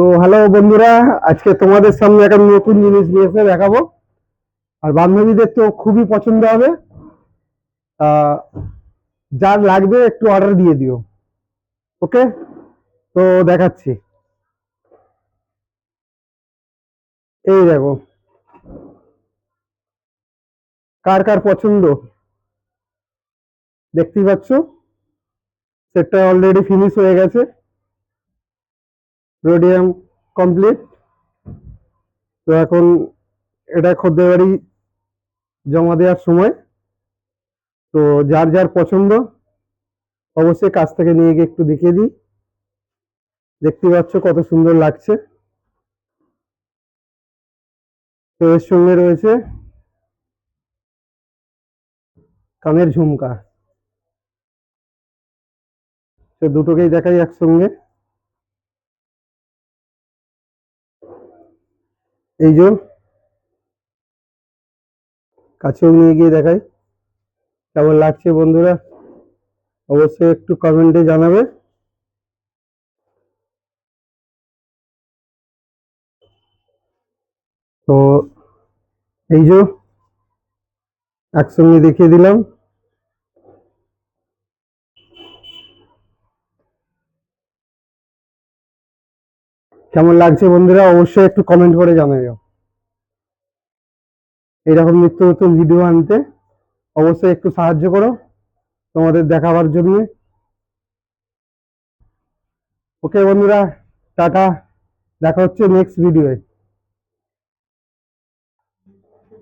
তো হ্যালো বন্ধুরা, আজকে তোমাদের সামনে একটা নতুন জিনিস নিয়ে এসে দেখাবো। আর বান্ধবীদের তো খুবই পছন্দ হবে। আহ, যার লাগবে একটু অর্ডার দিয়ে দিও। ওকে, তো দেখাচ্ছি। এই দেখো, কার কার পছন্দ দেখতেই পাচ্ছ। সেটটা অলরেডি ফিনিশ হয়ে গেছে, রোডিয়াম কমপ্লিট। তো এখন এটা খদ্দের বাড়ি জমা দেওয়ার সময়। তো যার যার পছন্দ অবশ্যই কাছ থেকে নিয়ে গিয়ে একটু দেখিয়ে দিই। দেখতেই পাচ্ছ কত সুন্দর লাগছে। তো এর সঙ্গে রয়েছে কানের ঝুমকা। তো দুটোকেই দেখাই একসঙ্গে। এই যে, কাছেও নিয়ে গিয়ে দেখাই। কেমন লাগছে বন্ধুরা, অবশ্যই একটু কমেন্টে জানাবে। তো এই যে একসঙ্গে দেখিয়ে দিলাম। কেমন লাগছে বন্ধুরা, অবশ্যই একটু কমেন্ট করে জানাবে। এইরকম নিত্য নতুন ভিডিও আনতে অবশ্যই একটু সাহায্য করো তোমাদের দেখাবার জন্য। ওকে বন্ধুরা, টাটা, দেখা হচ্ছে নেক্সট ভিডিওয়ে।